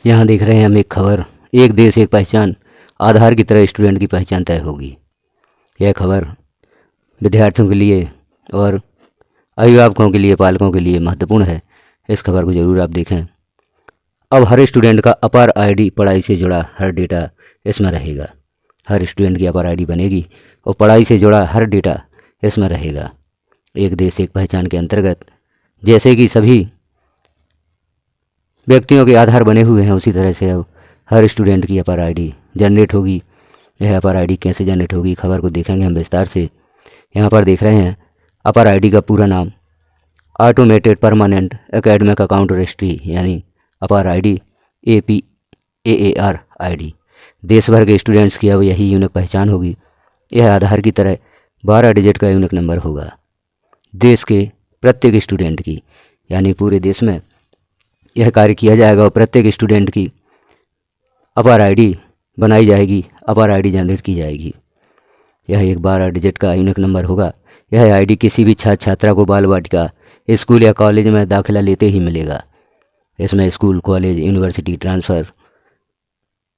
यहाँ देख रहे हैं हम एक खबर, एक देश एक पहचान, आधार की तरह स्टूडेंट की पहचान तय होगी। यह खबर विद्यार्थियों के लिए और अभिभावकों के लिए, पालकों के लिए महत्वपूर्ण है। इस खबर को ज़रूर आप देखें। अब हर स्टूडेंट का अपार आईडी, पढ़ाई से जुड़ा हर डेटा इसमें रहेगा। हर स्टूडेंट की अपार आईडी बनेगी और पढ़ाई से जुड़ा हर डेटा इसमें रहेगा। एक देश एक पहचान के अंतर्गत जैसे कि सभी व्यक्तियों के आधार बने हुए हैं, उसी तरह से अब हर स्टूडेंट की अपार आईडी जनरेट होगी। यह अपार आईडी कैसे जनरेट होगी, खबर को देखेंगे हम विस्तार से। यहाँ पर देख रहे हैं अपार आईडी का पूरा नाम automated permanent academic account registry, यानी अपार आईडी APAAR आईडी। देश भर के स्टूडेंट्स की अब यही यूनिक पहचान होगी। यह आधार की तरह 12 डिजिट का यूनिक नंबर होगा। देश के प्रत्येक स्टूडेंट की, यानी पूरे देश में यह कार्य किया जाएगा और प्रत्येक स्टूडेंट की अपार आईडी बनाई जाएगी, अपार आईडी जनरेट की जाएगी। यह एक 12 डिजिट का यूनिक नंबर होगा। यह आईडी किसी भी छात्र छात्रा को बाल वाटिका, स्कूल या कॉलेज में दाखिला लेते ही मिलेगा। इसमें school, college, university transfer,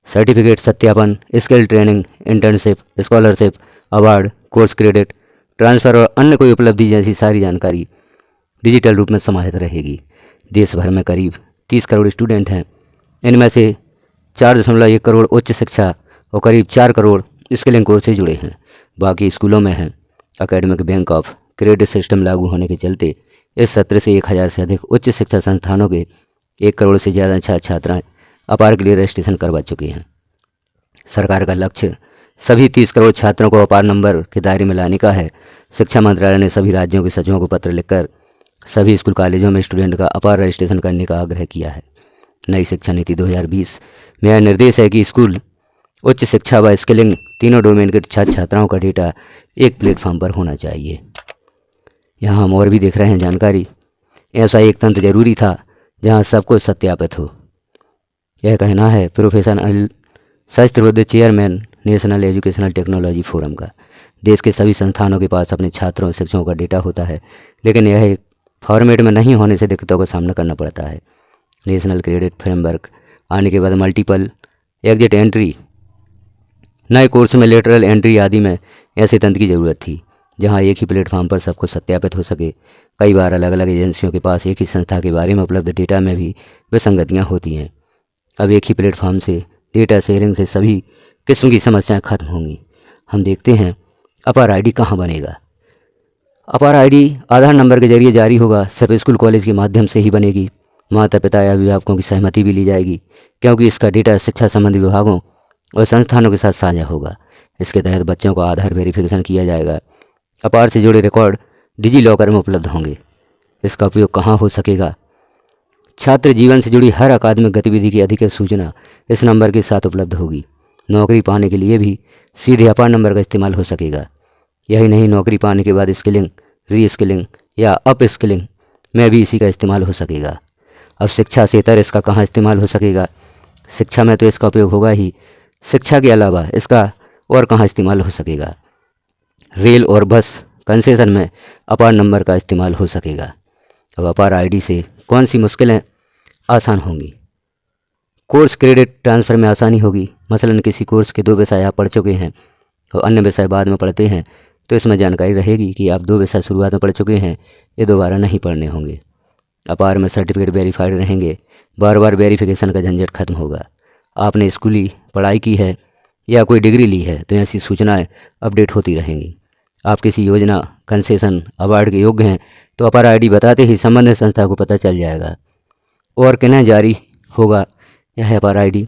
certificate सत्यापन, skill training, internship, scholarship, award, course credit, transfer और अन्य कोई उपलब्धि जैसी सारी जानकारी डिजिटल रूप में समाहित रहेगी। देश भर में करीब 30 करोड़ स्टूडेंट हैं। इनमें से 4.1 करोड़ उच्च शिक्षा और करीब 4 करोड़ स्किलिंग कोर्स से जुड़े हैं। बाकी स्कूलों में हैं। Academic bank of credit system लागू होने के चलते इस सत्र से 1000 से अधिक उच्च शिक्षा संस्थानों के 1 करोड़ से ज़्यादा छात्र छात्राएँ अपार के लिए रजिस्ट्रेशन करवा चुके हैं। सरकार का लक्ष्य सभी 30 करोड़ छात्रों को अपार नंबर के दायरे में लाने का है। शिक्षा मंत्रालय ने सभी राज्यों के सचिवों को पत्र लिखकर सभी स्कूल कॉलेजों में स्टूडेंट का अपार रजिस्ट्रेशन करने का आग्रह किया है। नई शिक्षा नीति 2020 में यह निर्देश है कि स्कूल, उच्च शिक्षा व स्किलिंग तीनों डोमेन के छात्र छात्राओं का डेटा एक प्लेटफॉर्म पर होना चाहिए। यहाँ हम और भी देख रहे हैं जानकारी। ऐसा एक तंत्र जरूरी था जहाँ सब कुछ सत्यापित हो। यह कहना है professor Anil Sahasrabuddhe, chairman national educational technology forum का। देश के सभी संस्थानों के पास अपने छात्रों और शिक्षकों का डेटा होता है, लेकिन यह एक फॉर्मेट में नहीं होने से दिक्कतों का सामना करना पड़ता है। नेशनल क्रेडिट फ्रेमवर्क आने के बाद मल्टीपल एग्जिट एंट्री, नए कोर्स में लेटरल एंट्री आदि में ऐसे तंत्र की ज़रूरत थी जहां एक ही प्लेटफॉर्म पर सब कुछ सत्यापित हो सके। कई बार अलग अलग एजेंसियों के पास एक ही संस्था के बारे में उपलब्ध डेटा में भी विसंगतियाँ होती हैं। अब एक ही प्लेटफॉर्म से डेटा शेयरिंग से सभी किस्म की समस्याएं खत्म होंगी। हम देखते हैं अपार आईडी कहाँ बनेगा। अपार आईडी आधार नंबर के जरिए जारी होगा। सिर्फ स्कूल कॉलेज के माध्यम से ही बनेगी। माता पिता या अभिभावकों की सहमति भी ली जाएगी, क्योंकि इसका डेटा शिक्षा संबंधी विभागों और संस्थानों के साथ साझा होगा। इसके तहत बच्चों का आधार वेरिफिकेशन किया जाएगा। अपार से जुड़े रिकॉर्ड डिजी लॉकर में उपलब्ध होंगे। इसका उपयोग कहाँ हो सकेगा? छात्र जीवन से जुड़ी हर अकादमिक गतिविधि की अधिक सूचना इस नंबर के साथ उपलब्ध होगी। नौकरी पाने के लिए भी सीधे अपार नंबर का इस्तेमाल हो सकेगा। यही नहीं, नौकरी पाने के बाद स्किलिंग, री स्किलिंग या अप स्किलिंग में भी इसी का इस्तेमाल हो सकेगा। अब शिक्षा से इतर इसका कहाँ इस्तेमाल हो सकेगा? शिक्षा में तो इसका उपयोग होगा ही, शिक्षा के अलावा इसका और कहाँ इस्तेमाल हो सकेगा? रेल और बस कंसेशन में अपार नंबर का इस्तेमाल हो सकेगा। अब अपार आईडी से कौन सी मुश्किलें आसान होंगी? कोर्स क्रेडिट ट्रांसफ़र में आसानी होगी। मसलन किसी कोर्स के 2 विषय आप पढ़ चुके हैं और अन्य विषय बाद में पढ़ते हैं, तो इसमें जानकारी रहेगी कि आप 2 विषय शुरुआत में पढ़ चुके हैं, ये दोबारा नहीं पढ़ने होंगे। अपार में सर्टिफिकेट वेरीफाइड रहेंगे। बार बार वेरिफिकेशन का झंझट खत्म होगा। आपने स्कूली पढ़ाई की है या कोई डिग्री ली है तो ऐसी सूचनाएं अपडेट होती रहेंगी। आप किसी योजना, कंसेशन, अवार्ड के योग्य हैं तो अपार आईडी बताते ही संबंधित संस्था को पता चल जाएगा। और किन्हें जारी होगा यह अपार आईडी?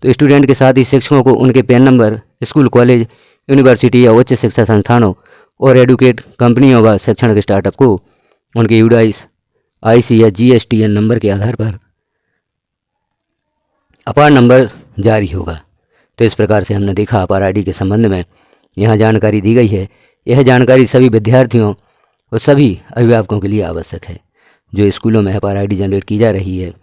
तो स्टूडेंट के साथ ही शिक्षकों को उनके pan number, school, college, university या उच्च शिक्षा संस्थानों और एडुकेट कंपनियों व शैक्षणिक स्टार्टअप को उनके यूडाइस, IC या GSTN नंबर के आधार पर अपार नंबर जारी होगा। तो इस प्रकार से हमने देखा अपार आईडी के संबंध में यहाँ जानकारी दी गई है। यह जानकारी सभी विद्यार्थियों और सभी अभिभावकों के लिए आवश्यक है। जो स्कूलों में अपार आईडी जनरेट की जा रही है,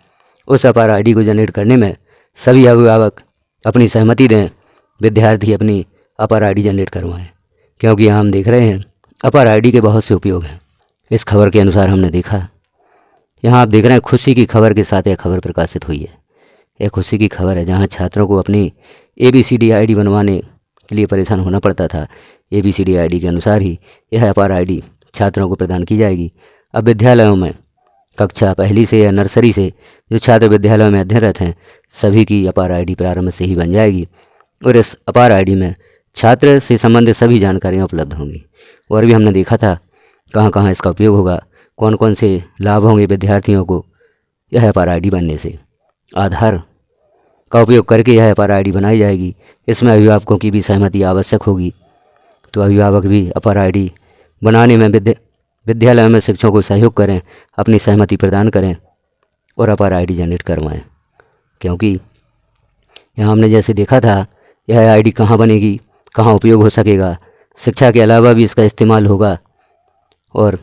उस अपार आईडी को जनरेट करने में सभी अभिभावक अपनी सहमति दें, विद्यार्थी अपनी अपार आईडी जनरेट करवाएं, क्योंकि यहाँ हम देख रहे हैं अपार आईडी के बहुत से उपयोग हैं। इस खबर के अनुसार हमने देखा, यहाँ आप देख रहे हैं खुशी की खबर के साथ यह खबर प्रकाशित हुई है। एक खुशी की खबर है, जहां छात्रों को अपनी ABCD आईडी बनवाने के लिए परेशान होना पड़ता था। ABCD आईडी के अनुसार ही यह अपार आईडी छात्रों को प्रदान की जाएगी। अब विद्यालयों में कक्षा पहली से या नर्सरी से जो छात्र विद्यालयों में अध्ययनरत हैं, सभी की अपार आईडी प्रारंभ से ही बन जाएगी और इस अपार आईडी में छात्र से संबंधित सभी जानकारियाँ उपलब्ध होंगी। और भी हमने देखा था कहाँ कहाँ इसका उपयोग होगा, कौन कौन से लाभ होंगे विद्यार्थियों को यह अपार आईडी बनने से। आधार का उपयोग करके यह अपार आईडी बनाई जाएगी। इसमें अभिभावकों की भी सहमति आवश्यक होगी, तो अभिभावक भी अपार आईडी बनाने में विद्यालय में शिक्षकों को सहयोग करें, अपनी सहमति प्रदान करें और अपार आईडी जनरेट करवाएं। क्योंकि यहाँ हमने जैसे देखा था, यह आईडी कहाँ बनेगी, कहाँ उपयोग हो सकेगा, शिक्षा के अलावा भी इसका इस्तेमाल होगा और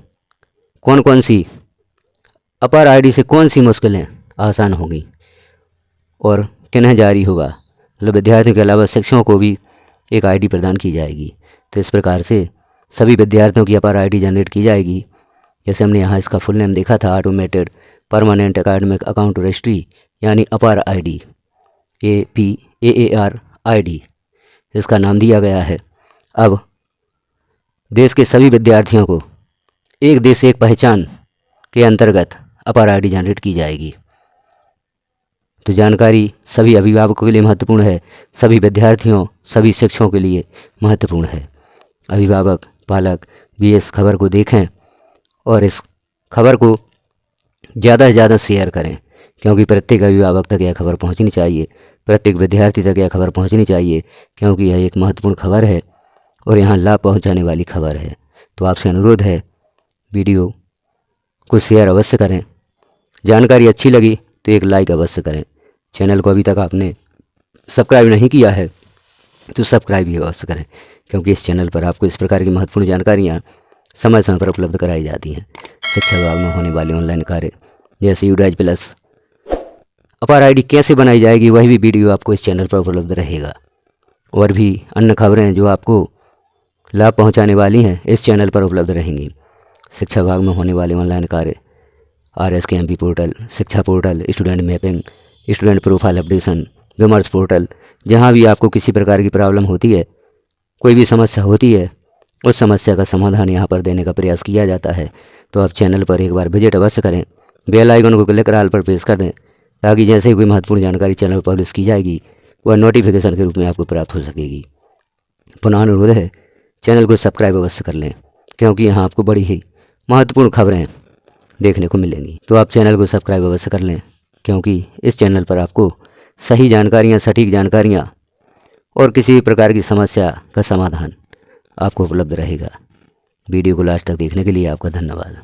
कौन कौन सी अपार आईडी से कौन सी मुश्किलें आसान होंगी और किन्हें जारी होगा। मतलब विद्यार्थियों के अलावा शिक्षकों को भी एक आईडी प्रदान की जाएगी। तो इस प्रकार से सभी विद्यार्थियों की अपार आईडी जनरेट की जाएगी। जैसे हमने यहाँ इसका फुल नेम देखा था, automated permanent academic account registry, यानी अपार आईडी, APAAR आईडी इसका नाम दिया गया है। अब देश के सभी विद्यार्थियों को एक देश एक पहचान के अंतर्गत अपार आईडी जनरेट की जाएगी। तो जानकारी सभी अभिभावकों के लिए महत्वपूर्ण है, सभी विद्यार्थियों, सभी शिक्षकों के लिए महत्वपूर्ण है। अभिभावक, पालक भी इस खबर को देखें और इस खबर को ज़्यादा से ज़्यादा शेयर करें, क्योंकि प्रत्येक अभिभावक तक यह खबर पहुंचनी चाहिए, प्रत्येक विद्यार्थी तक यह खबर पहुंचनी चाहिए, क्योंकि यह एक महत्वपूर्ण खबर है और यहाँ लाभ पहुंचाने वाली खबर है। तो आपसे अनुरोध है, वीडियो को शेयर अवश्य करें। जानकारी अच्छी लगी तो एक लाइक अवश्य करें। चैनल को अभी तक आपने सब्सक्राइब नहीं किया है तो सब्सक्राइब भी अवश्य करें, क्योंकि इस चैनल पर आपको इस प्रकार की महत्वपूर्ण जानकारियाँ समय समय पर उपलब्ध कराई जाती हैं। शिक्षा विभाग में होने वाले ऑनलाइन कार्य जैसे यूडाइज प्लस, अपार आईडी कैसे बनाई जाएगी, वही भी वीडियो आपको इस चैनल पर उपलब्ध रहेगा। और भी अन्य खबरें जो आपको लाभ पहुंचाने वाली हैं इस चैनल पर उपलब्ध रहेंगी। शिक्षा विभाग में होने वाले ऑनलाइन कार्य, RSKMP पोर्टल, शिक्षा portal, student mapping, student profile updation, विमर्श पोर्टल, जहां भी आपको किसी प्रकार की प्रॉब्लम होती है, कोई भी समस्या होती है, उस समस्या का समाधान यहां पर देने का प्रयास किया जाता है। तो आप चैनल पर एक बार विजिट अवश्य करें, बेल आइकन को क्लिक कर ऑल पर प्रेस कर दें, ताकि जैसे ही कोई महत्वपूर्ण जानकारी चैनल पर पब्लिश की जाएगी वह नोटिफिकेशन के रूप में आपको प्राप्त हो सकेगी। पुनः अनुरोध है, चैनल को सब्सक्राइब अवश्य कर लें, क्योंकि यहाँ आपको बड़ी ही महत्वपूर्ण खबरें देखने को मिलेंगी। तो आप चैनल को सब्सक्राइब अवश्य कर लें, क्योंकि इस चैनल पर आपको सही जानकारियाँ, सटीक जानकारियाँ और किसी भी प्रकार की समस्या का समाधान आपको उपलब्ध रहेगा। वीडियो को लास्ट तक देखने के लिए आपका धन्यवाद।